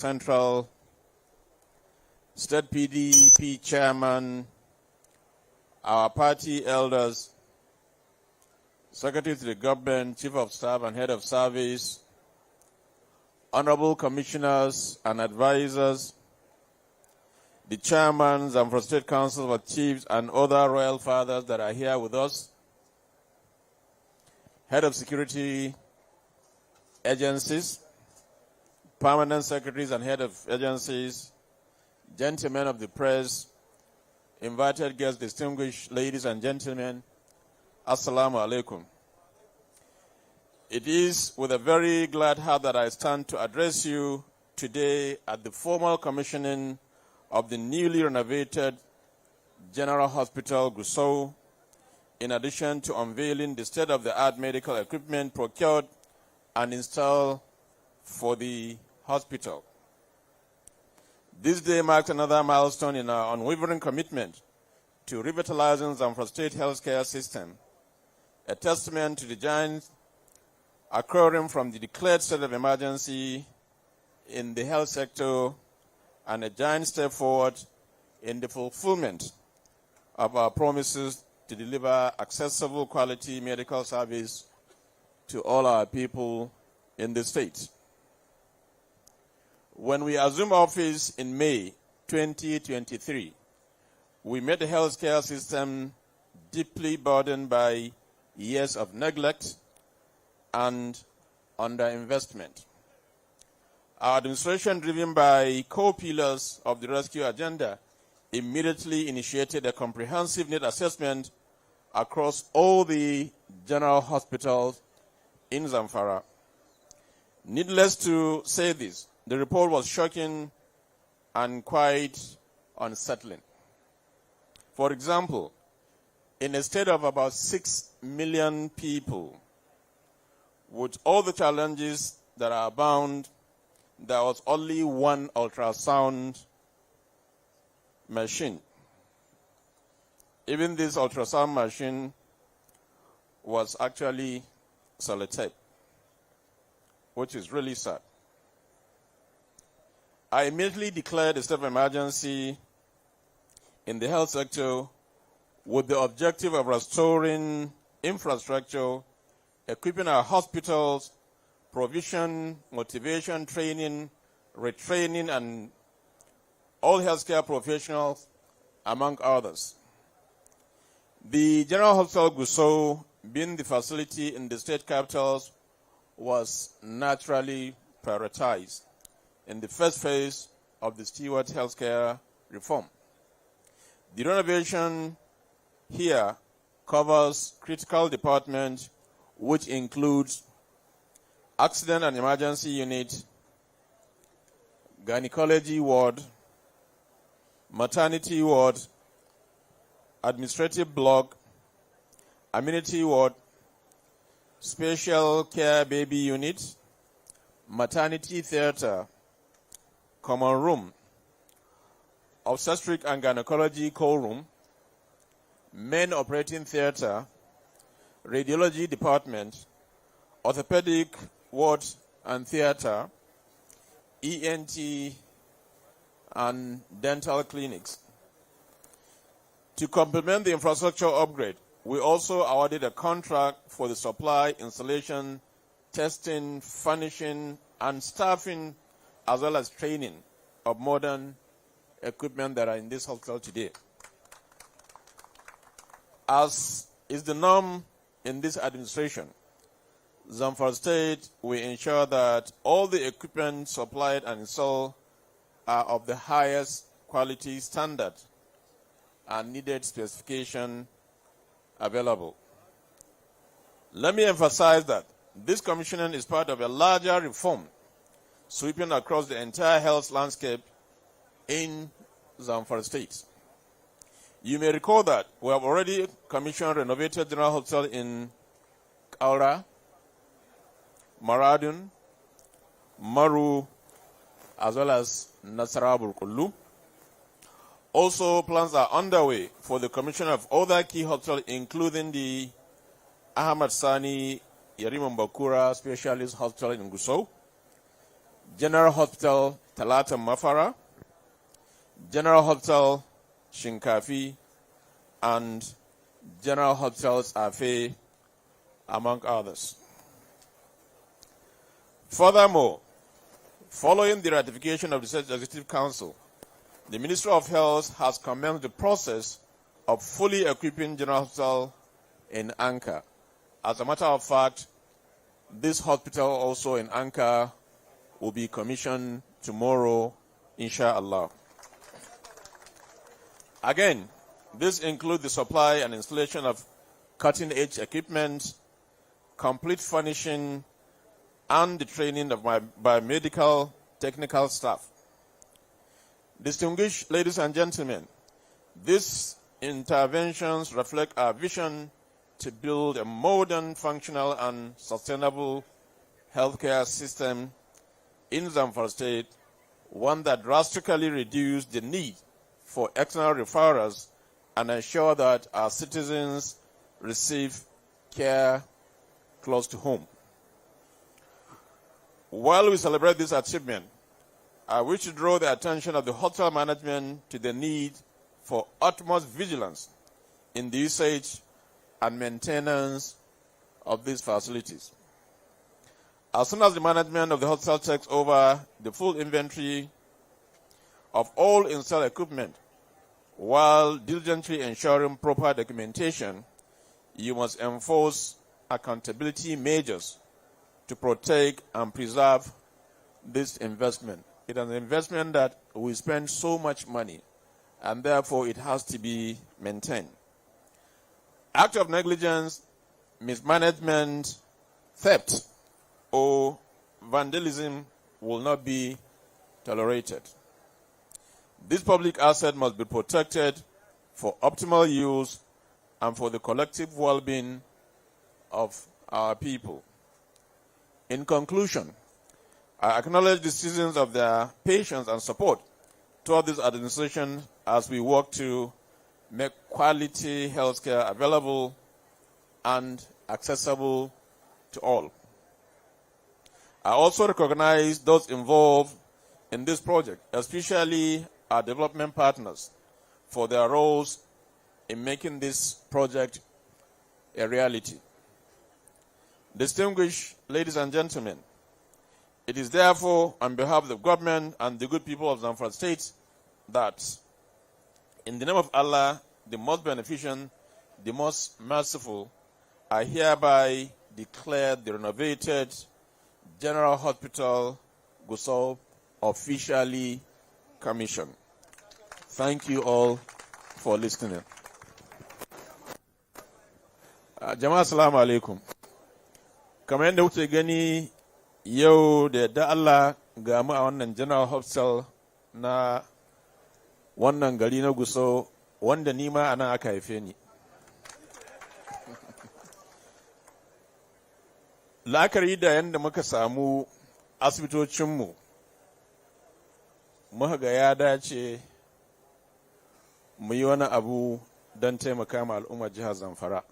Central, State PDP Chairman, our party elders, Secretary to the Government, Chief of Staff and Head of Service, Honorable Commissioners and Advisors, the Chairmans and for State Council of Chiefs and other Royal Fathers that are here with us, Head of Security Agencies, Permanent Secretaries and Head of Agencies, Gentlemen of the Press, invited guests, distinguished ladies and gentlemen, Assalamu alaikum. It is with a very glad heart that I stand to address you today at the formal commissioning of the newly renovated General Hospital Gusau, in addition to unveiling the state-of-the-art medical equipment procured and installed for the hospital. This day marks another milestone in our unwavering commitment to revitalizing Zamfara State healthcare system, a testament to the giants occurring from the declared state of emergency in the health sector and a giant step forward in the fulfillment of our promises to deliver accessible quality medical service to all our people in the state. When we assumed office in May 2023, we met the healthcare system deeply burdened by years of neglect and underinvestment. Our administration, driven by co-pillars of the rescue agenda, immediately initiated a comprehensive need assessment across all the general hospitals in Zamfara. Needless to say this, the report was shocking and quite unsettling. For example, in a state of about 6 million people, with all the challenges that are abound, there was only one ultrasound machine. Even this ultrasound machine was actually sellotape, which is really sad. I immediately declared a state of emergency in the health sector with the objective of restoring infrastructure, equipping our hospitals, provision, motivation, training, retraining, and all healthcare professionals, among others. The General Hospital Gusau, being the facility in the state capitals, was naturally prioritized in the first phase of the Steward healthcare reform. The renovation here covers critical departments, which includes accident and emergency unit, gynecology ward, maternity ward, administrative block, amenity ward, special care baby unit, maternity theater, common room, obstetric and gynecology core room, main operating theater, radiology department, orthopedic ward and theater, ENT, and dental clinics. To complement the infrastructure upgrade, we also awarded a contract for the supply, installation, testing, furnishing, and staffing, as well as training of modern equipment that are in this hospital today. As is the norm in this administration, Zamfara State will ensure that all the equipment supplied and installed are of the highest quality standard and needed specification available. Let me emphasize that this commissioning is part of a larger reform sweeping across the entire health landscape in Zamfara State. You may recall that we have already commissioned Renovated General Hospital in Kaura, Maradun, Maru, as well as Nasarawa Burkulu. Also, plans are underway for the commission of other key hospitals, including the Ahmad Sani Yariman Bakura Specialist Hospital in Gusau, General Hospital Talata Mafara, General Hospital Shinkafi, and General Hospitals Afe, among others. Furthermore, following the ratification of the Executive Council, the Ministry of Health has commenced the process of fully equipping General Hospital in Anka. As a matter of fact, this hospital also in Anka will be commissioned tomorrow, inshallah. Again, this includes the supply and installation of cutting-edge equipment, complete furnishing, and the training of my biomedical technical staff. Distinguished ladies and gentlemen, these interventions reflect our vision to build a modern, functional, and sustainable healthcare system in Zamfara State, one that drastically reduces the need for external referrals and ensure that our citizens receive care close to home. While we celebrate this achievement, I wish to draw the attention of the hotel management to the need for utmost vigilance in the usage and maintenance of these facilities. As soon as the management of the hotel takes over the full inventory of all installed equipment, while diligently ensuring proper documentation, you must enforce accountability measures to protect and preserve this investment. It is an investment that we spend so much money, and therefore it has to be maintained. Act of negligence, mismanagement, theft, or vandalism will not be tolerated. This public asset must be protected for optimal use and for the collective well-being of our people. In conclusion, I acknowledge the citizens of their patience and support toward this administration as we work to make quality healthcare available and accessible to all. I also recognize those involved in this project, especially our development partners, for their roles in making this project a reality. Distinguished ladies and gentlemen, it is therefore on behalf of the government and the good people of Zamfara State that, in the name of Allah, the most beneficent, the most merciful, I hereby declare the renovated General Hospital Gusau officially commissioned. Thank you all for listening. Jama'a assalamu alaikum. Kamar yadda kuke gani yau da yadda Allah ga mu a wannan General Hospital na wannan gari na Gusau, wanda ni ma anan aka haife ni. La'akari da yadda muka samu asibitocinmu, muka ga ya dace mu yi wani abu don taimaka ma al'ummar jihar Zamfara.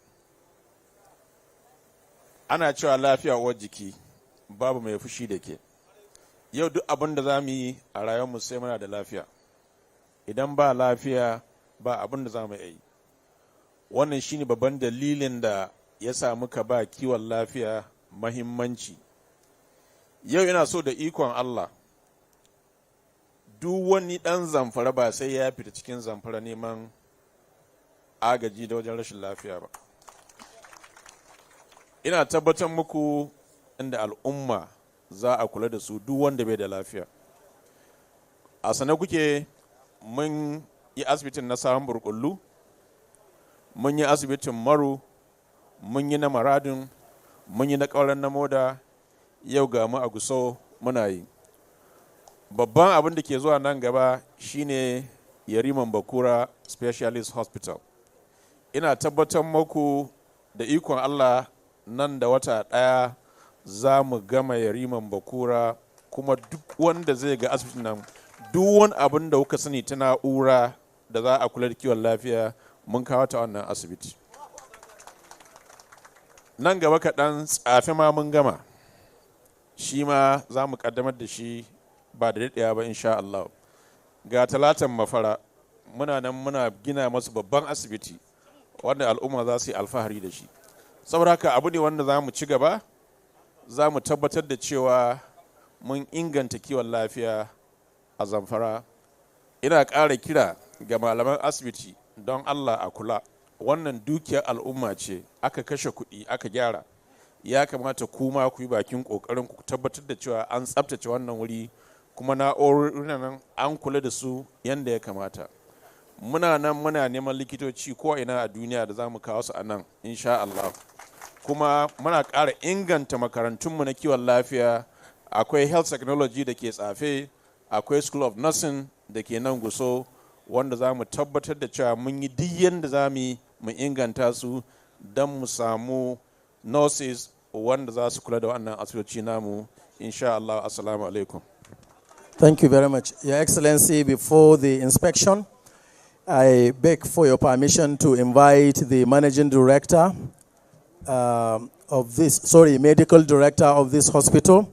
Ana cewa lafiya uwar jiki, babu mai fushi da ke. Yau duk abin da za mu yi a rayuwarmu sai muna da lafiya. Idan ba lafiya, ba abin da za mu yi. Wannan shine babban dalilin da ya sa muka ba kiwon lafiya mahimmanci. Yau ina so da ikon Allah, duk wani ɗan Zamfara ba sai ya fita cikin Zamfara neman agaji da wajen rashin lafiya ba. Ina tabbatar muku inda al'umma za a kula da su duk wanda bai da lafiya. A sane kuke, mun yi asibitin na Sabon Burkullu, mun yi asibitin Maru, mun yi na Maradun, mun yi na Ƙauren na Moda, yau ga mu a Gusau muna yi. Babban abin da ke zuwa nan gaba shine Yariman Bakura Specialist Hospital. Ina tabbatar muku da ikon Allah nan da wata ɗaya za mu gama Yariman Bakura, kuma duk wanda zai ga asibitin nan, duk wani abin da kuka sani ta na'ura da za a kula da kiwon lafiya, mun kawo ta wannan asibiti. Nan gaba kaɗan Tsafe ma mun gama. shi ma za mu kaddamar da shi ba da daɗewa ba insha Allah. Ga Talatan Mafara muna nan muna gina masu babban asibiti wanda al'umma za su yi alfahari da shi. Saboda haka abu ne wanda za mu ci gaba, za mu tabbatar da cewa mun inganta kiwon lafiya a Zamfara. Ina ƙara kira ga malaman asibiti don Allah a kula, wannan dukiyar al'umma ce, aka kashe kuɗi aka gyara, ya kamata kuma ku yi bakin ƙoƙarin ku tabbatar da cewa an tsabtace wannan wuri kuma na'urorin nan an kula da su yadda ya kamata. Muna nan muna neman likitoci ko ina a duniya da za mu kawo su a nan insha Allah. Kuma muna ƙara inganta makarantunmu na kiwon lafiya. Akwai health technology da ke Tsafe, akwai school of nursing da ke nan Gusau, wanda za mu tabbatar da cewa mun yi duk yadda za mu inganta su don mu samu nurses wanda za su kula da wannan asibitoci namu insha Allah. Assalamu alaikum. Thank you very much. Your Excellency, before the inspection, I beg for your permission to invite the Managing Director Medical Director of this hospital,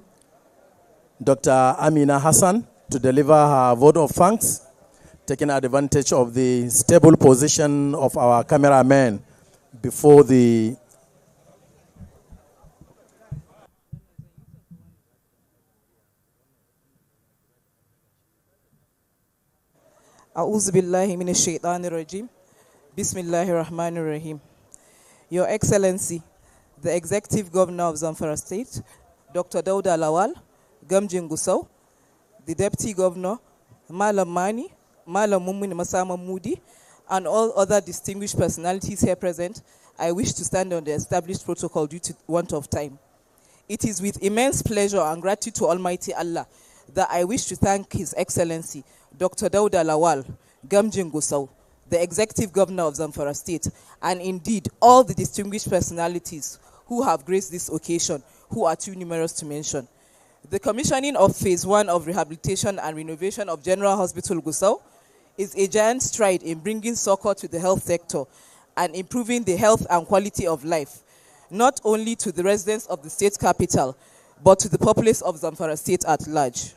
Dr. Amina Hassan, to deliver her vote of thanks, taking advantage of the stable position of our cameraman before the A'udhu billahi minash shaitanir rajim. Bismillahir Rahmanir Rahim. Your Excellency, the Executive Governor of Zamfara State, Dr. Dauda Lawal, Gamjin Gusau, the Deputy Governor, Malam Mani, Malam Mumuni Masama Mudi, and all other distinguished personalities here present, I wish to stand on the established protocol due to want of time. It is with immense pleasure and gratitude to Almighty Allah that I wish to thank His Excellency, Dr. Dauda Lawal, Gamjin Gusau, the Executive Governor of Zamfara State, and indeed all the distinguished personalities who have graced this occasion, who are too numerous to mention. The commissioning of Phase 1 of rehabilitation and renovation of General Hospital Gusau is a giant stride in bringing succor to the health sector and improving the health and quality of life, not only to the residents of the state capital, but to the populace of Zamfara State at large.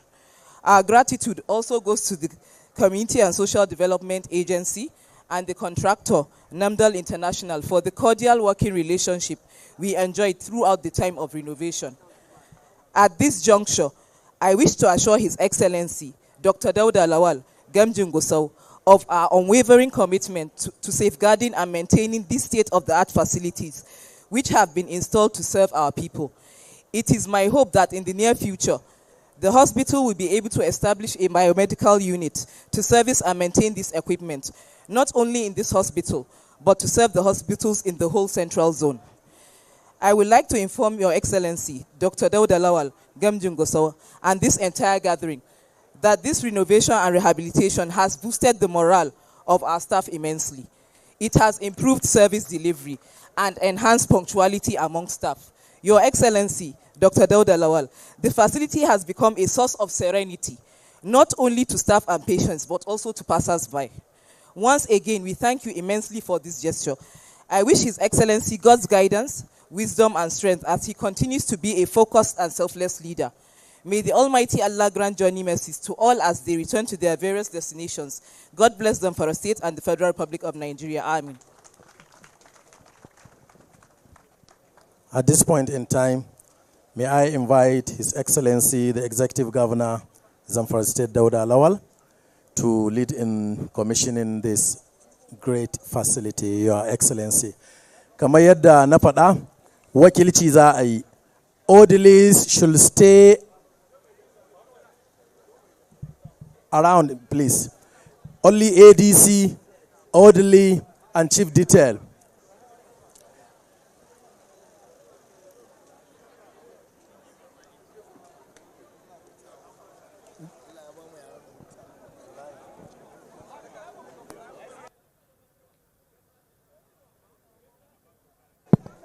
Our gratitude also goes to the Community and Social Development Agency and the contractor, Namdal International, for the cordial working relationship we enjoyed throughout the time of renovation. At this juncture, I wish to assure His Excellency, Dr. Dauda Lawal, Gamjin Gusau, of our unwavering commitment to safeguarding and maintaining these state-of-the-art facilities, which have been installed to serve our people. It is my hope that in the near future, the hospital will be able to establish a biomedical unit to service and maintain this equipment, not only in this hospital, but to serve the hospitals in the whole central zone. I would like to inform Your Excellency, Dr. Dauda Lawal, Gamjin Gusau, and this entire gathering that this renovation and rehabilitation has boosted the morale of our staff immensely. It has improved service delivery and enhanced punctuality among staff. Your Excellency, Dr. Dauda Lawal, the facility has become a source of serenity, not only to staff and patients, but also to passers-by. Once again, we thank you immensely for this gesture. I wish His Excellency God's guidance, wisdom, and strength as he continues to be a focused and selfless leader. May the Almighty Allah grant journey mercies to all as they return to their various destinations. God bless them for a state and the Federal Republic of Nigeria. Amen. At this point in time, may I invite His Excellency, the Executive Governor, Zamfara State, Dauda Lawal, to lead in commissioning this great facility, Your Excellency. Kamar yadda na faɗa, wakilci za a yi. Orderlies should stay around, please. Only ADC, orderly, and chief detail.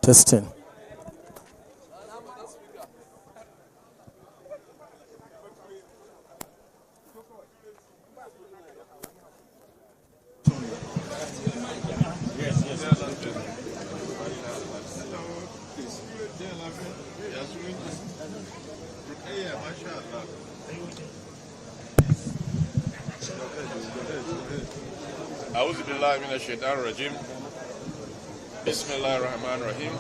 Testing. A'udhu billahi minash shaitanir rajim. Bismillahir Rahmanir Rahim.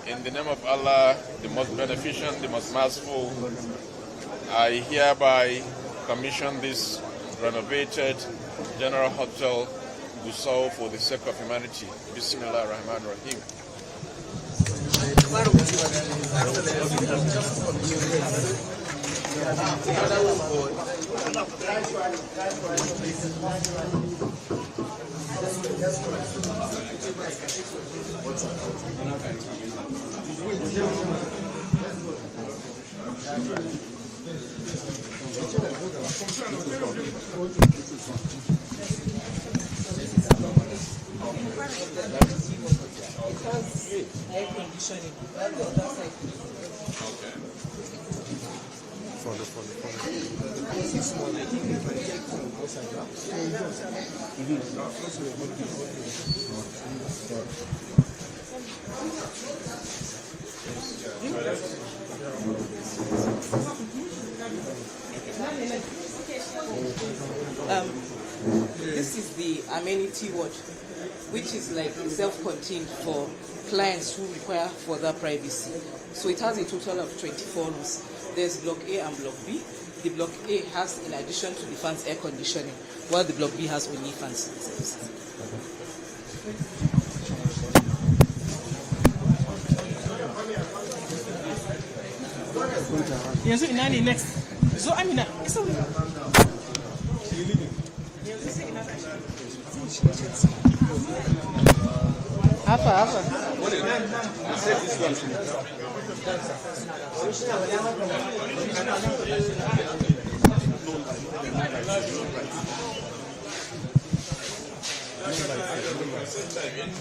In the name of Allah, the most beneficent, the most merciful, I hereby commission this renovated General Hotel Gusau for the sake of humanity. Bismillahir Rahmanir Rahim. Air conditioning. That's the other side. This is the amenity ward, which is like self-contained for clients who require further privacy. So it has a total of 24 rooms. There's Block A and Block B. The Block A has, in addition to the fans, air conditioning, while the Block B has only fans. Yanzu ina ne next? Zo Amina, isa wuri. Hapa.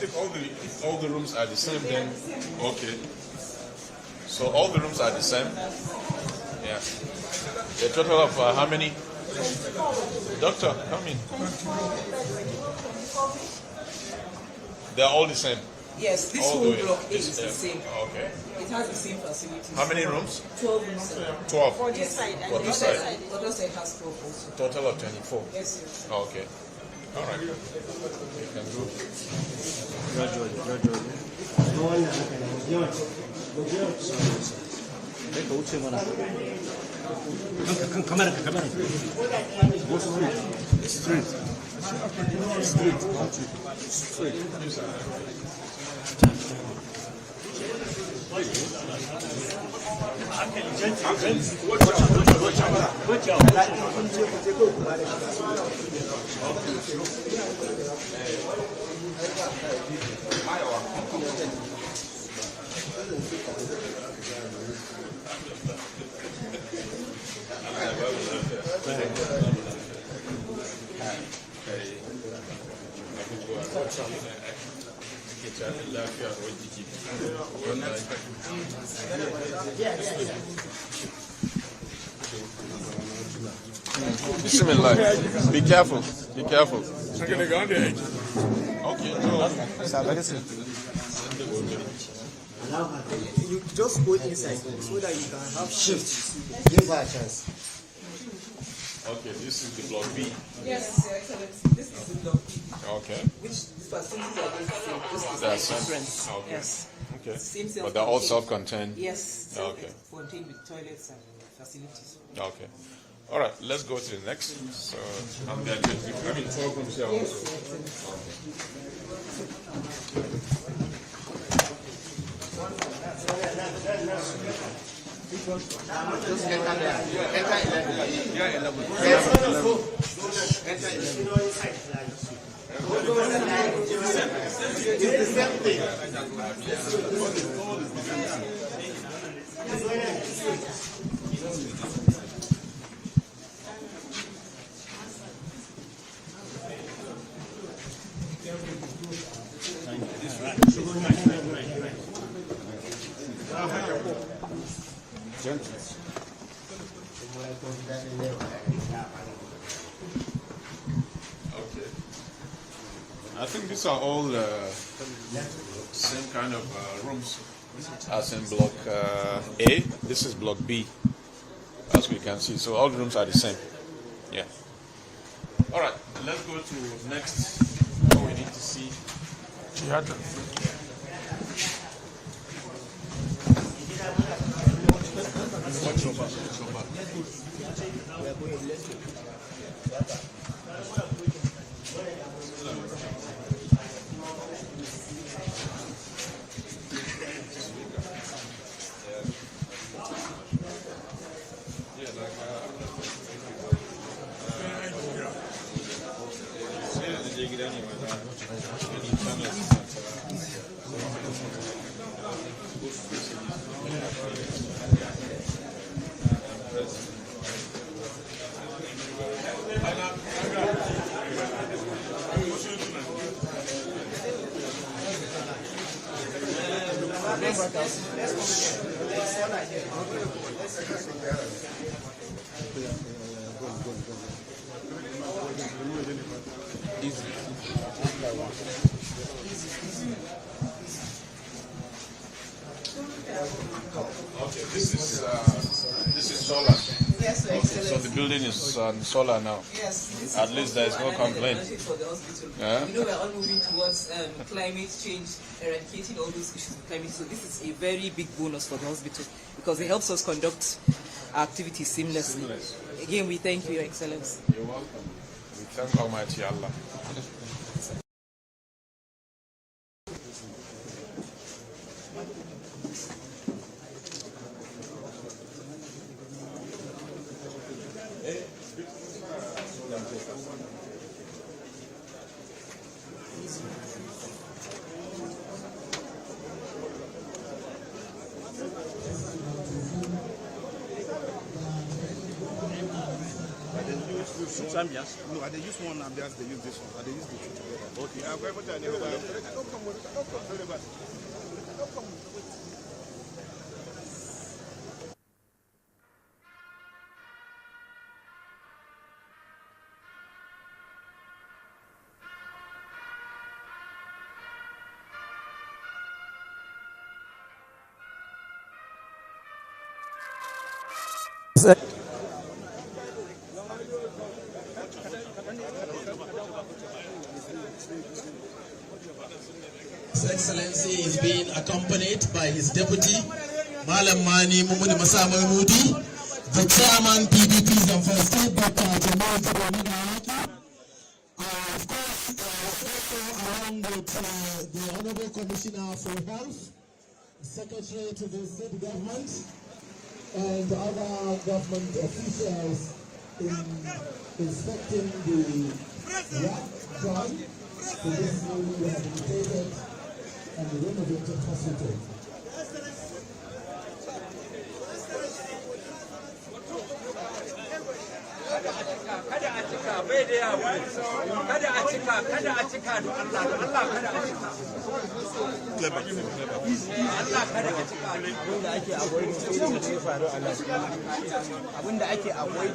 If all the rooms are the same, then okay. So all the rooms are the same. Yeah. A total of how many? Doctor, come in. They're all the same. Yes, this All whole the way. Block A is the same. Okay. It has the same facilities. How many rooms? 12 rooms. 12. For this side. For this side. The other side has 12 also. Total of 24. Yes. Okay. All right. You can go. Kamera. Go straight. Bismillah. Be careful. Be careful. Okay, go. You just go inside so that you can have shift. Give her a chance. Okay, this is the Block B. Yes, Your Excellency. This is the Block B. Okay. Which facilities are the same? This is They're the same. difference. Okay. Yes. Okay. Same But they're all self-contained. self-contained. Yes. Okay. Contained with toilets and facilities. Okay. All right, let's go to the next. So, I'm there too. I mean, 12 rooms here also. Just enter there. Enter 11. Yeah, 11. Enter 11. It's the same thing. Okay. I think these are all same kind of rooms. as in block A. This is block B, as we can see. So all rooms are the same. Yeah. All right. Let's go to next. What we need to see. Okay, this is solar. Yes, Your Excellency. So the building is on solar now. Yes. At least there is no complaint. For the hospital. Yeah. We know we are all moving towards climate change, eradicating all those issues with climate. So this is a very big bonus for the hospital because it helps us conduct our activities seamlessly. Again, we thank you, Your Excellency. You're welcome. We thank Almighty Allah. Ambiance? No, they use one ambiance, they use this one. They use the two together. Okay, I'm going to don't come very bad. Don't come. His Excellency is being accompanied by his deputy, Malam Mani Mumuni Masa Mahmoudi, the chairman PDP Zamfara State, Dr. Jamal Jabani. Of course, also along with the Honorable Commissioner for Health, Secretary to the State Government, and other government officials in inspecting the work done to this newly rehabilitated and renovated hospital. abinda ake avoid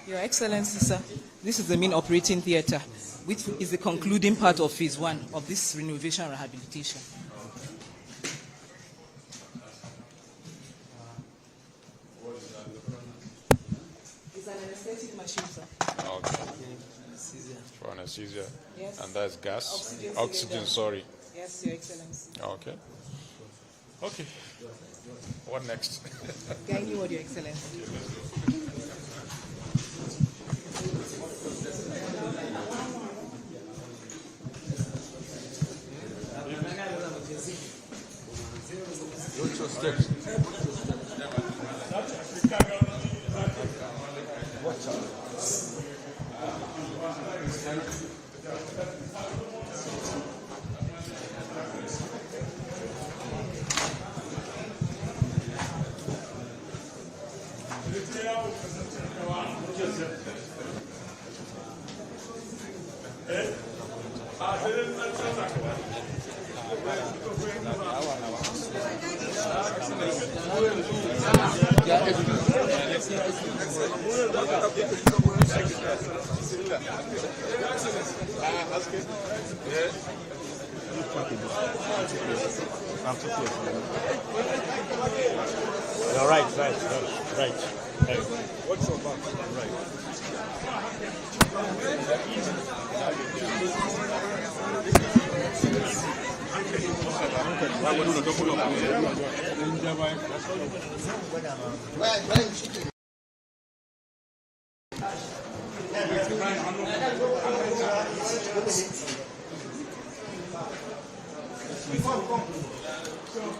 Your Excellency, sir, this is the main operating theatre, which is the concluding part of phase 1 of this renovation rehabilitation. It's an anesthetic machine, sir. Okay. For anesthesia. Yes. And that's gas? Oxygen cylinder. Sorry. Yes, Your Excellency. Okay. Okay. What next? Guide you, Your Excellency. What's your steps? Right. What's your back? Right.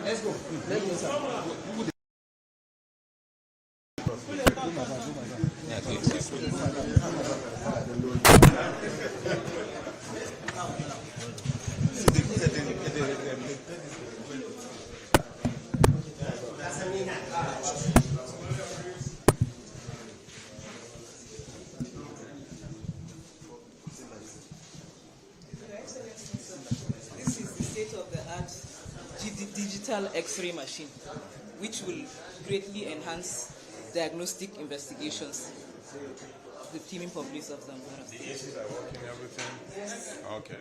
Let's go. This is the state-of-the-art digital X-ray machine, which will greatly enhance diagnostic investigations. The teaming police of Zamfara. The ACs are working, everything? Yes. Okay.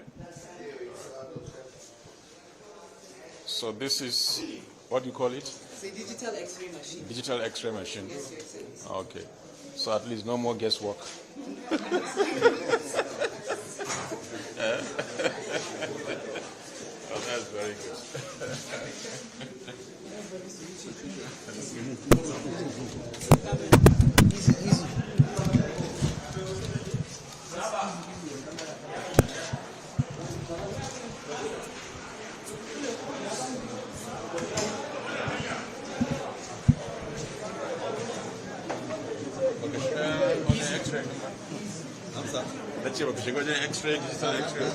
So this is, what do you call it? It's a digital X-ray machine. Digital X-ray machine? Yes, Your Excellency. Okay. So at least no more guesswork. Oh, that's very good. Let's see what she got an X-ray, digital X-ray.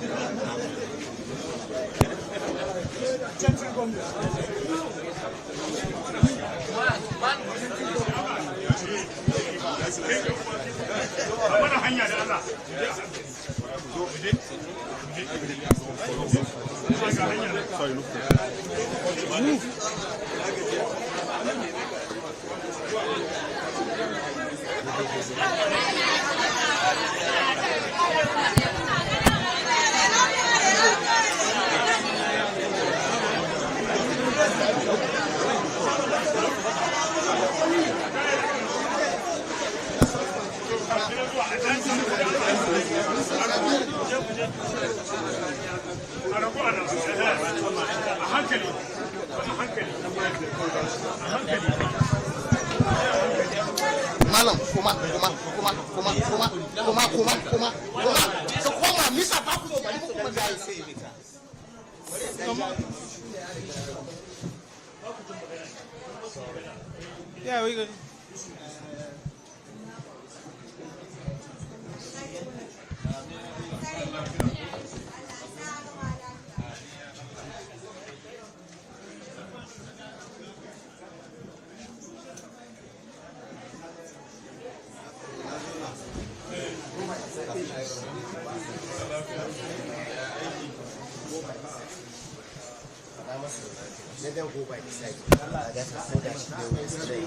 Malam, kuma. So kuma, Mr. Bakulo, kuma guy say it. Yeah, we go. Let them go by the side. That's so that they will stay.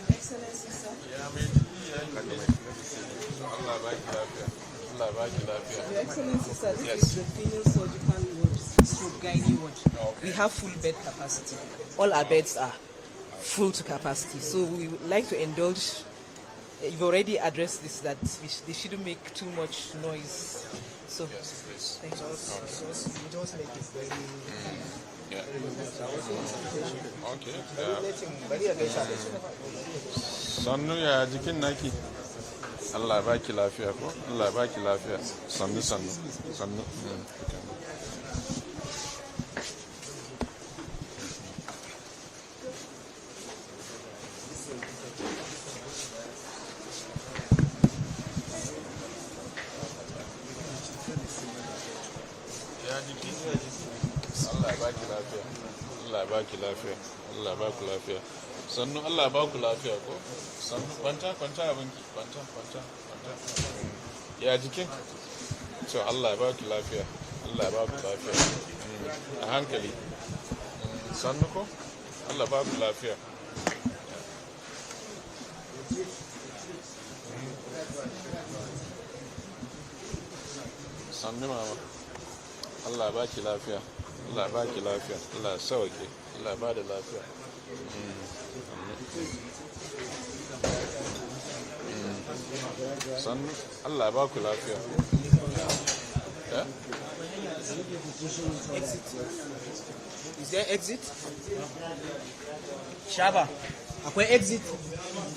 Excellency, sir. Your Excellency, sir, this is the female surgical ward, stroke gynae ward. We have full bed capacity. All our beds are full to capacity. So we would like to indulge. You've already addressed this, that they shouldn't make too much noise. So, Yes, please. thank you. We just make it very. Yeah. Okay. Sannu ya jikin naki? Allah ba ki lafiya ko? Allah ba ki lafiya. Sannu. Allah ba ku lafiya. Sannu Allah ba ku lafiya ko? Sannu kwanta abinki. Kwanta. Ya jikin? To Allah ba ku lafiya. Allah ba ku lafiya. A hankali. sannu ko Allah ba ku lafiya sannu mama Allah ba ki lafiya Allah ba ki lafiya Allah sauke Allah ba da lafiya sannu Allah ba ku lafiya Is there exit? Shaba, akwai exit?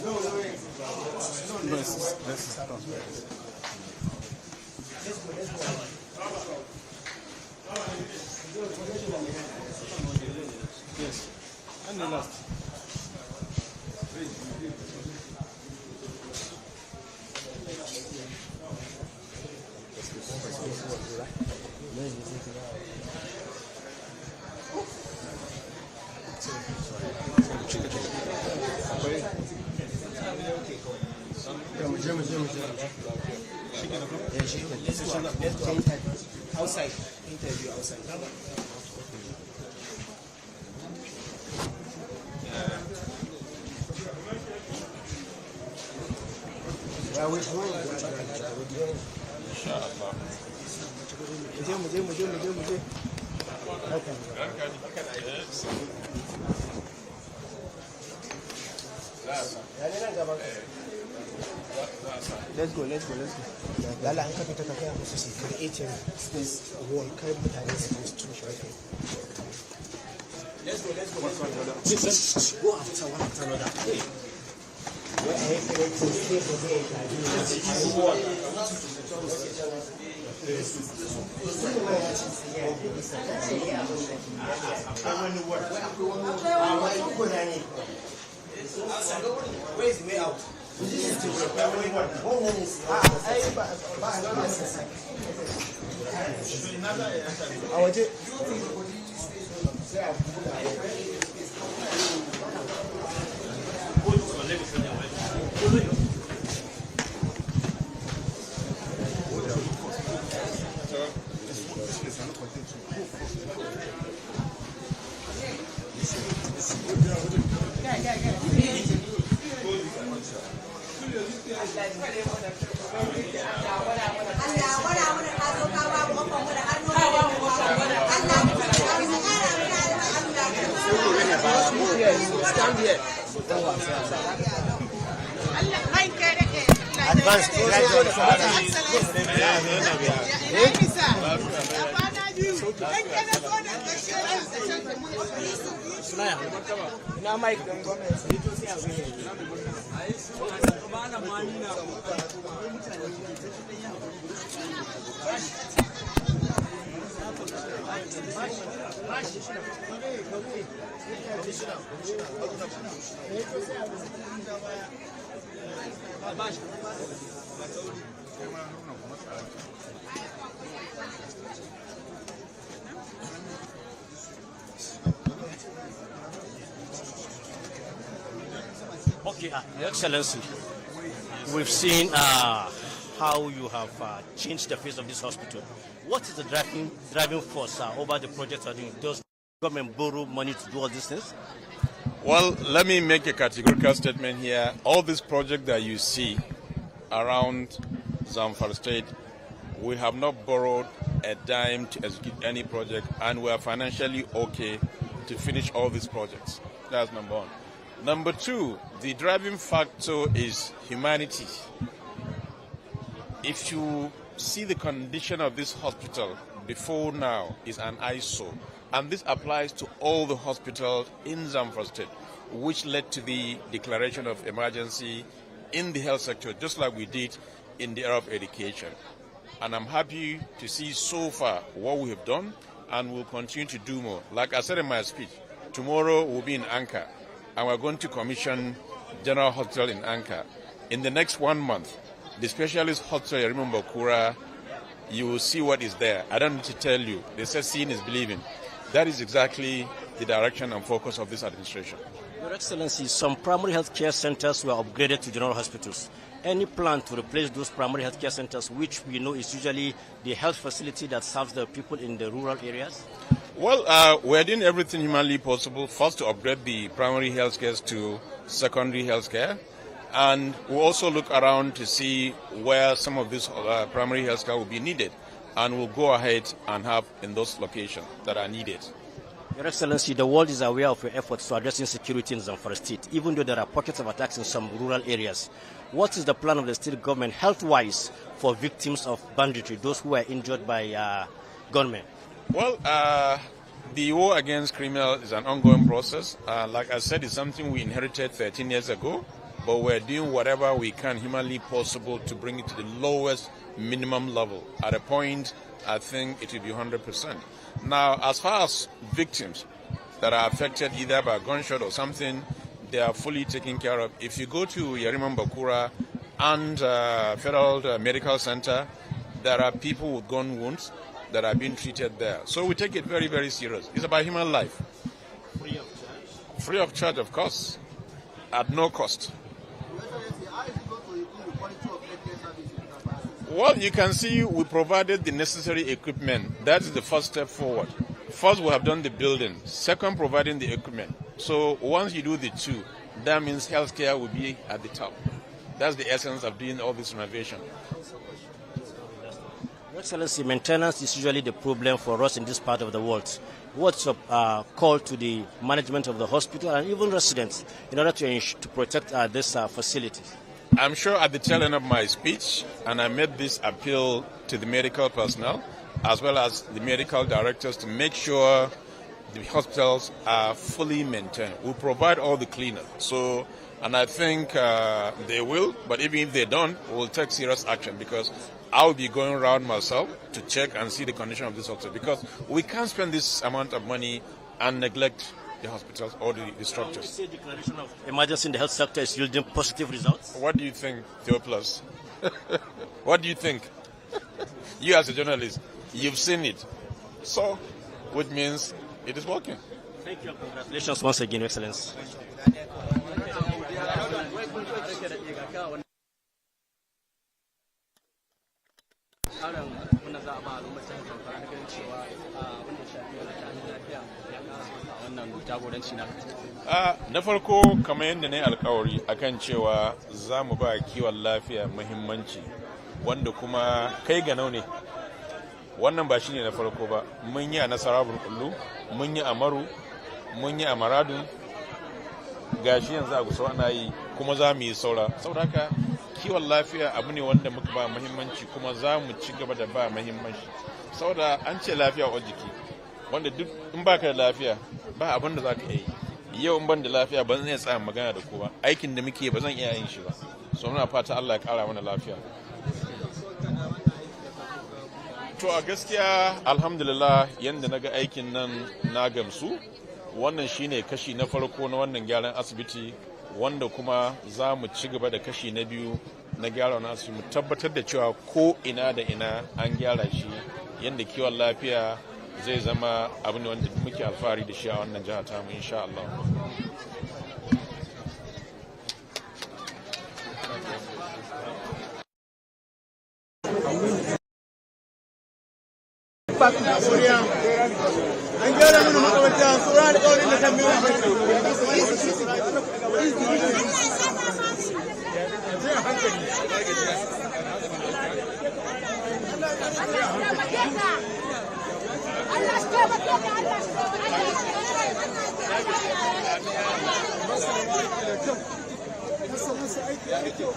No, yes. And the last. Outside. Interview outside. Well, we're doing. inshallah Let's go. Lala an kafa ta kai musu su creating space wall kai mutane su tun shi. Let's go. Go after one after another. Hey. Where I creating space for the wall. Where is the way out? Stand here. Advanced Okay, Your Excellency, we've seen how you have changed the face of this hospital. What is the driving force over the project you're doing? Does government borrow money to do all these things? Well, let me make a categorical statement here. All these projects that you see around Zamfara State, we have not borrowed a dime to execute any project, and we are financially okay to finish all these projects. That's number one. Number two, the driving factor is humanity. If you see the condition of this hospital before now is an eyesore, and this applies to all the hospitals in Zamfara State, which led to the declaration of emergency in the health sector, just like we did in the area of education. And I'm happy to see so far what we have done, and we'll continue to do more. Like I said in my speech, tomorrow we'll be in Anka, and we're going to commission General Hospital in Anka. In the next 1 month, the specialist hospital, remember Kura, you will see what is there. I don't need to tell you. They say seeing is believing. That is exactly the direction and focus of this administration. Your Excellency, some primary health care centers were upgraded to general hospitals. Any plan to replace those primary health care centers, which we know is usually the health facility that serves the people in the rural areas? Well, we're doing everything humanly possible. First, to upgrade the primary health care to secondary health care. And we'll also look around to see where some of this primary health care will be needed. And we'll go ahead and have in those locations that are needed. Your Excellency, the world is aware of your efforts to addressing security in Zamfara State, even though there are pockets of attacks in some rural areas. What is the plan of the state government health-wise for victims of banditry, those who were injured by gunmen? Well, the war against criminal is an ongoing process. Like I said, it's something we inherited 13 years ago, but we're doing whatever we can humanly possible to bring it to the lowest minimum level. At a point, I think it will be 100%. Now, as far as victims that are affected either by a gunshot or something, they are fully taken care of. If you go to Yariman Bakura and Federal Medical Center, there are people with gun wounds that are being treated there. So we take it very, very serious. It's about human life. Free of charge? Free of charge, of course, at no cost. Well, you can see we provided the necessary equipment. That is the first step forward. First, we have done the building. Second, providing the equipment. So once you do the two, that means healthcare will be at the top. That's the essence of doing all this renovation. Your Excellency, maintenance is usually the problem for us in this part of the world. What's your call to the management of the hospital and even residents in order to protect this facilities? I'm sure at the tail end of my speech, and I made this appeal to the medical personnel as well as the medical directors to make sure the hospitals are fully maintained. We'll provide all the cleaners. So, and I think they will, but even if they don't, we'll take serious action because I'll be going around myself to check and see the condition of this hospital because we can't spend this amount of money and neglect the hospitals or the structures. You say declaration of emergency in the health sector is yielding positive results? What do you think, Theophilus? What do you think? You as a journalist, you've seen it. So, which means it is working. Thank you and congratulations once again, Your Excellency. Na farko kamar yadda na yi alkawari akan cewa za mu ba kiwon lafiya muhimmanci wanda kuma kai ga ne wannan ba shine na farko ba mun yi a Nasarawa Burkullu mun yi a Maru mun yi a Maradu gashi yanzu a Gusau ana yi kuma za mu yi saboda haka kiwon lafiya abu ne wanda muka ba muhimmanci kuma za mu ci gaba da ba muhimmanci saboda an ce lafiya a jiki wanda duk in baka da lafiya ba abin da za ka yi yau in ban da lafiya ba zan iya tsaya magana da ku ba aikin da muke ba zan iya yin shi ba so muna fata Allah ya kara mana lafiya to a gaskiya alhamdulillah yanda naga aikin nan na gamsu wannan shine kashi na farko na wannan gyaran asibiti wanda kuma za mu ci gaba da kashi na biyu na gyara nasu mu tabbatar da cewa ko ina da ina an gyara shi yanda kiwon lafiya zai zama abin da wanda muke alfahari da shi a wannan jiha ta mu insha Allah. An gyara mana makamata tsoron alƙawarin da kan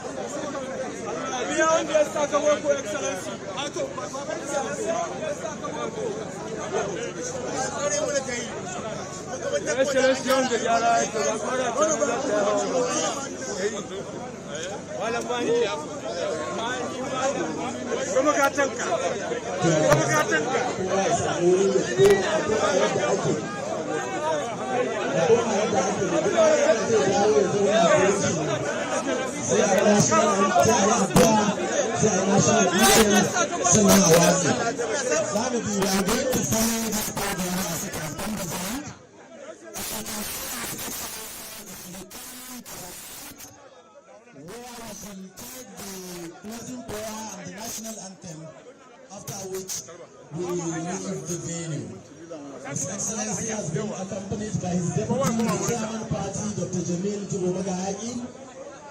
biya wanda ya saka wako excellency hato excellency wanda gyara ya ta wala mani kuma ka tanka After which we will leave the venue. His Excellency has been accompanied by his deputy, the chairman party, Dr. Jamil Jibomagahagi,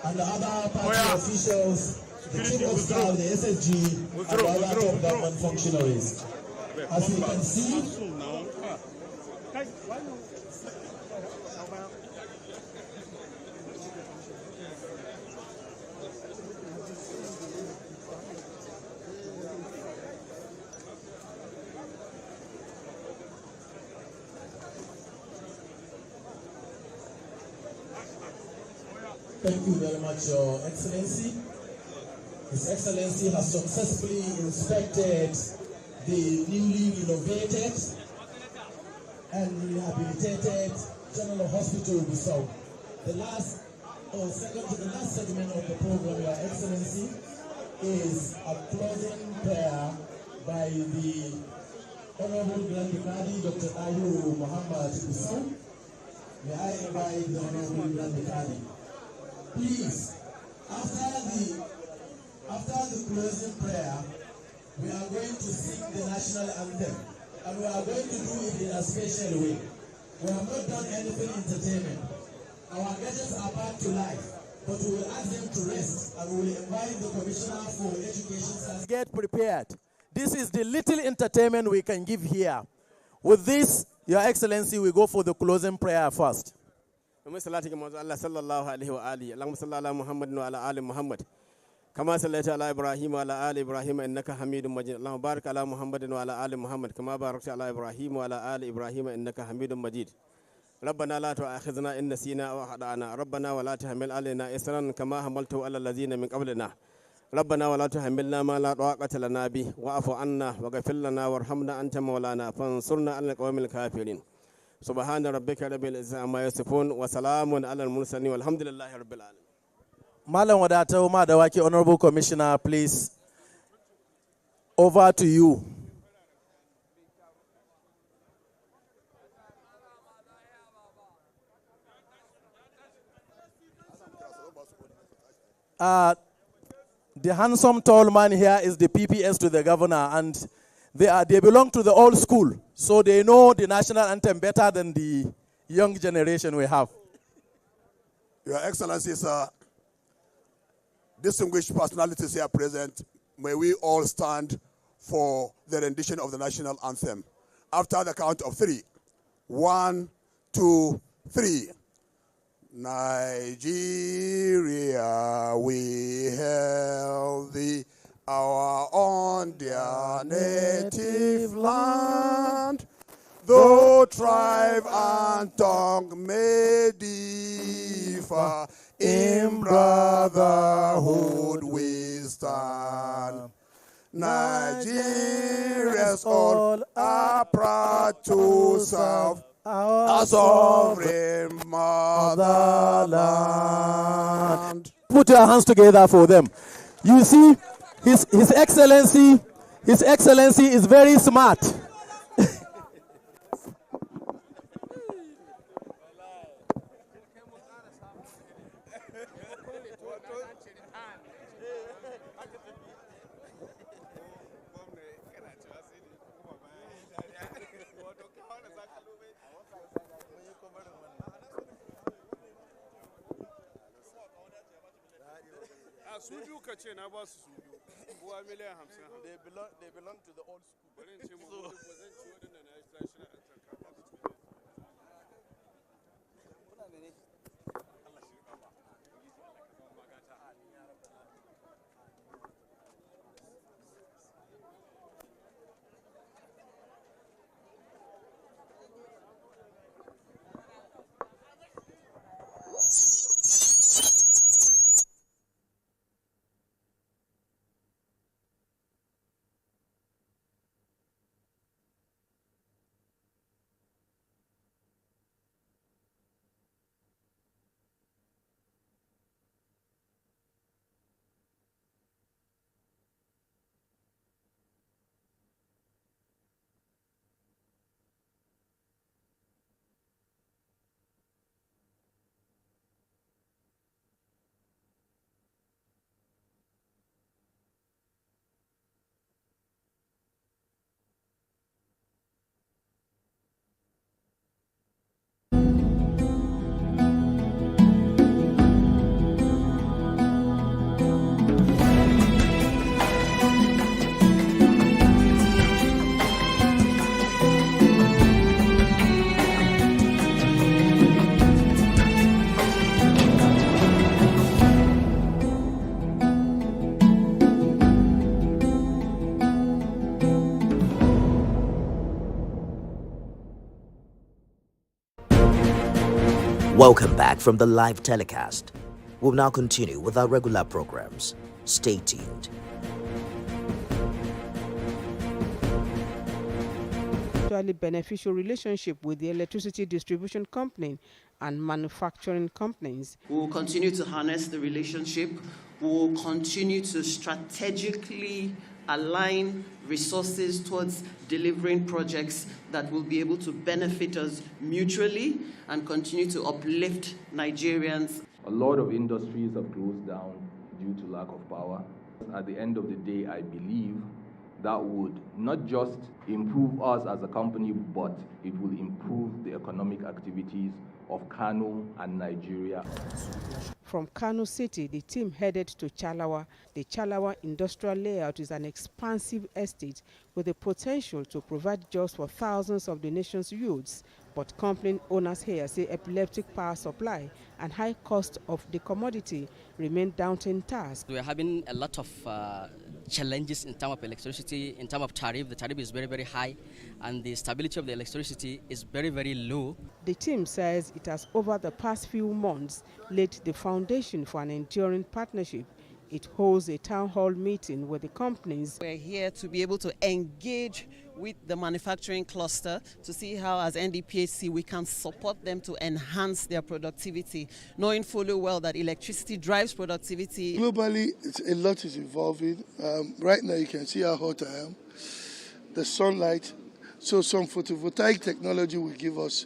and the other party officials, the chief of staff, the SSG, and the other top government functionaries. As you can see, thank you very much, Your Excellency. His Excellency has successfully inspected the newly renovated and rehabilitated General Hospital Gusau. The last segment of the program, Your Excellency, is a closing prayer by the Honorable Grand Vicari, Dr. Ayu Muhammad Gusau. May I invite the Honorable Grand Vicari. Please, after the closing prayer, we are going to sing the national anthem, and we are going to do it in a special way. We have not done anything entertainment. Our guests are back to life, but we will ask them to rest, and we will invite the Commissioner for Education. Get prepared. This is the little entertainment we can give here. With this, Your Excellency, we go for the closing prayer first. Allah sallallahu alaihi wa alihi Allahumma salli ala Muhammad wa ala ali Muhammad kama sallaita ala Ibrahim wa ala ali Ibrahim innaka Hamidum Majid Allahumma barik ala Muhammad wa ala ali Muhammad kama barakta ala Ibrahim wa ala ali Ibrahim innaka Hamidum Majid ربنا لا تؤاخذنا إن نسينا أو أخطأنا ربنا ولا تحمل علينا إصرا كما حملته على الذين من قبلنا ربنا ولا تحملنا ما لا طاقة لنا به واعف عنا واغفر لنا وارحمنا أنت مولانا فانصرنا على القوم الكافرين سبحان ربك رب العزة عما يصفون وسلام على المرسلين والحمد لله رب العالمين. Malam Wadata Madawaki, Honorable Commissioner, please. Over to you. The handsome tall man here is the PPS to the governor, and they belong to the old school, so they know the national anthem better than the young generation we have. Your Excellency, sir, distinguished personalities here present, may we all stand for the rendition of the national anthem. After the count of 3. 1, 2, 3. Nigeria, we hail thee, our own dear native land. Though tribe and tongue may differ, in brotherhood we stand. Nigerians all are proud to serve our sovereign motherland. Put your hands together for them. You see, His Excellency is very smart. They belong to the old school. Welcome back from the live telecast. We'll now continue with our regular programs. Stay tuned. Mutually beneficial relationship with the electricity distribution company and manufacturing companies. We will continue to harness the relationship. We will continue to strategically align resources towards delivering projects that will be able to benefit us mutually and continue to uplift Nigerians. A lot of industries have closed down due to lack of power. At the end of the day, I believe that would not just improve us as a company, but it will improve the economic activities of Kano and Nigeria. From Kano City, the team headed to Chalawa. The Chalawa industrial layout is an expansive estate with the potential to provide jobs for thousands of the nation's youths. But company owners here say epileptic power supply and high cost of the commodity remain daunting tasks. We are having a lot of challenges in terms of electricity, in terms of tariff. The tariff is very, very high, and the stability of the electricity is very, very low. The team says it has, over the past few months, laid the foundation for an enduring partnership. It holds a town hall meeting with the companies. We're here to be able to engage with the manufacturing cluster to see how, as NDPHC, we can support them to enhance their productivity, knowing fully well that electricity drives productivity. Globally, a lot is evolving. Right now, you can see how hot I am. The sunlight, so some photovoltaic technology will give us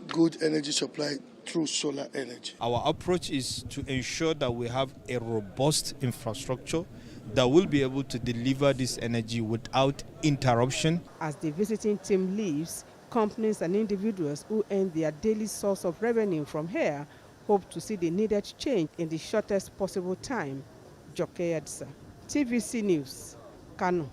good energy supply through solar energy. Our approach is to ensure that we have a robust infrastructure that will be able to deliver this energy without interruption. As the visiting team leaves, companies and individuals who earn their daily source of revenue from here hope to see the needed change in the shortest possible time. Joke Edsa, TVC News, Kano.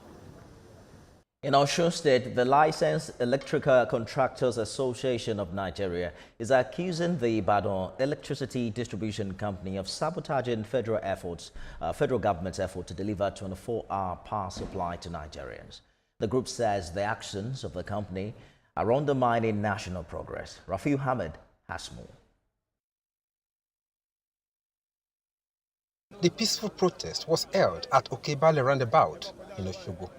In Osun State, the Licensed Electrical Contractors Association of Nigeria is accusing the Ibadan Electricity Distribution Company of sabotaging federal government's effort to deliver 24-hour power supply to Nigerians. The group says the actions of the company are undermining national progress. Rafiu Hamid has more. The peaceful protest was held at Okebale roundabout in Osogbo.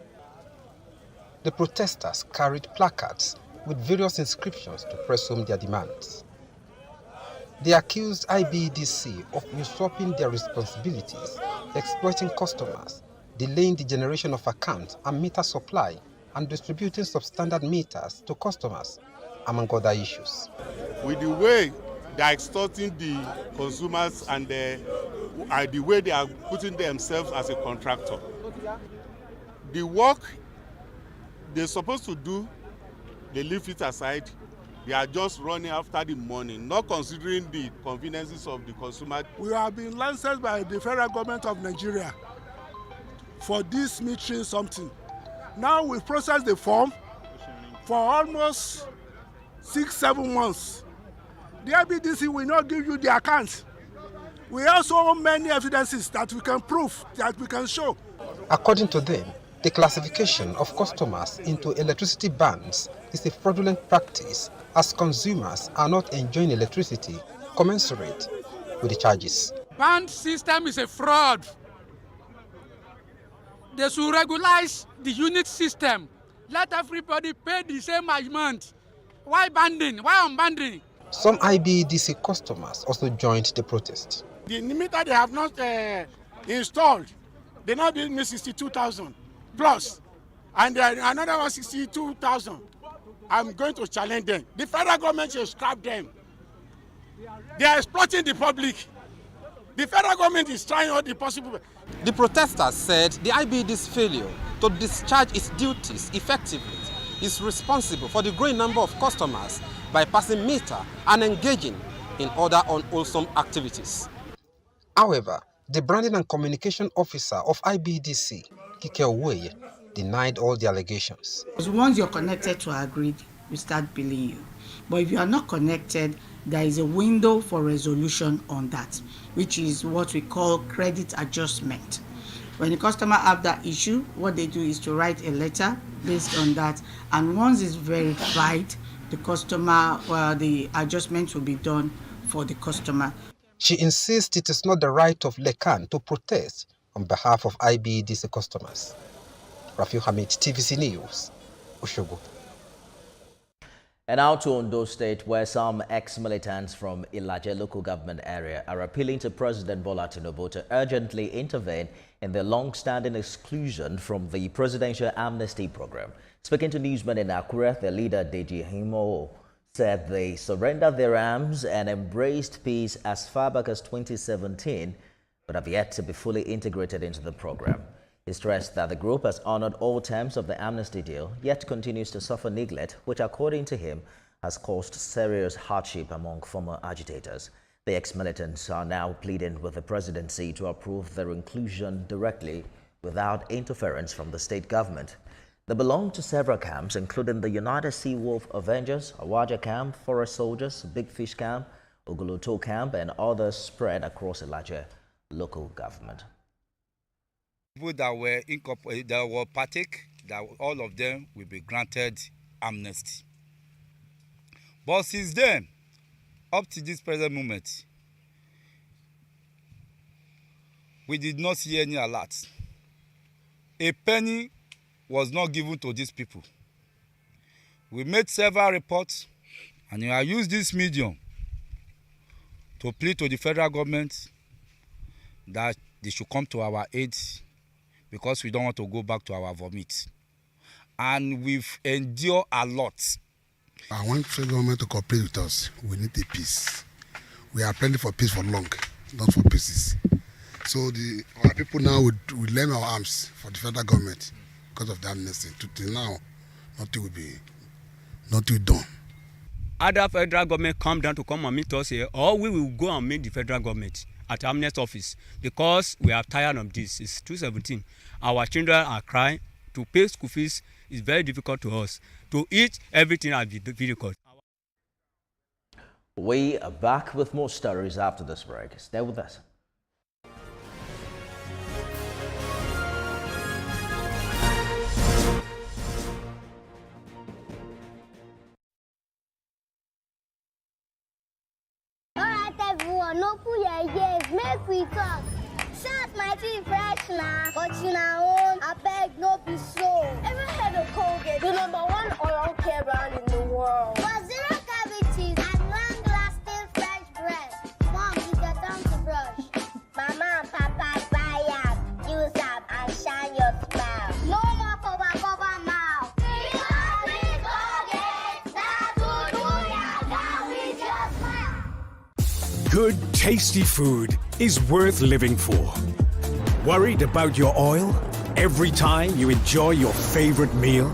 The protesters carried placards with various inscriptions to press home their demands. They accused IBEDC of usurping their responsibilities, exploiting customers, delaying the generation of accounts and meter supply, and distributing substandard meters to customers, among other issues. With the way they are extorting the consumers and the way they are putting themselves as a contractor, the work they're supposed to do, they leave it aside. They are just running after the money, not considering the conveniences of the consumer. We have been licensed by the federal government of Nigeria for this metering something. Now we process the form for almost 6-7 months. The IBDC will not give you the account. We also have many evidences that we can prove, that we can show. According to them, the classification of customers into electricity bands is a fraudulent practice, as consumers are not enjoying electricity commensurate with the charges. Band system is a fraud. They should regularize the unit system. Let everybody pay the same amount. Why banding? Why unbanding? Some IBEDC customers also joined the protest. The meter they have not installed, they now bill me 62,000 plus, and another one 62,000. I'm going to challenge them. The federal government should scrap them. They are exploiting the public. The federal government is trying all the possible. The protesters said the IBED's failure to discharge its duties effectively is responsible for the growing number of customers bypassing meter and engaging in other unwholesome activities. However, the branding and communication officer of IBEDC, Kike Owoye, denied all the allegations. Because once you're connected to our grid, we start billing you. But if you are not connected, there is a window for resolution on that, which is what we call credit adjustment. When the customer have that issue, what they do is to write a letter based on that, and once it's verified, the customer, the adjustment will be done for the customer. She insists it is not the right of Lekan to protest on behalf of IBEDC customers. Rafiu Hamid, TVC News, Oshogo. And now to Ondo State, where some ex-militants from Ilaje local government area are appealing to President Bola Tinubu to urgently intervene in the long-standing exclusion from the presidential amnesty program. Speaking to newsmen in Akure, the leader Deji Himo said they surrendered their arms and embraced peace as far back as 2017, but have yet to be fully integrated into the program. He stressed that the group has honored all terms of the amnesty deal, yet continues to suffer neglect, which according to him has caused serious hardship among former agitators. The ex-militants are now pleading with the presidency to approve their inclusion directly without interference from the state government. They belong to several camps, including the United Sea Wolf Avengers, Awaja Camp, Forest Soldiers, Big Fish Camp, Ogoloto Camp, and others spread across Ilaje local government. People that were partake, that all of them will be granted amnesty. But since then, up to this present moment, we did not see any alert. A penny was not given to these people. We made several reports, and I used this medium to plead to the federal government that they should come to our aid, because we don't want to go back to our vomit. And we've endured a lot. I want the government to cooperate with us. We need a peace. We are planning for peace for long, not for pieces. So our people now will lend our arms for the federal government because of the amnesty. Till now, nothing will be done. Either federal government come down to come and meet us here, or we will go and meet the federal government at amnesty office, because we are tired of this. It's 2017. Our children are crying. To pay school fees is very difficult to us. To eat, everything has been difficult. We are back with more stories after this break. Stay with us. No put your ears, make we talk. Shout my teeth fresh now, but you know, I beg no be so. Ever had a Colgate, the #1 oral care brand in the world? For zero cavities and long-lasting fresh breath. Mom, it's your time to brush. Mama and Papa buy up, use up and shine your smile. No more cover mouth. Because we Colgate, that's what we are done with your smile. Good, tasty food is worth living for. Worried about your oil? Every time you enjoy your favorite meal?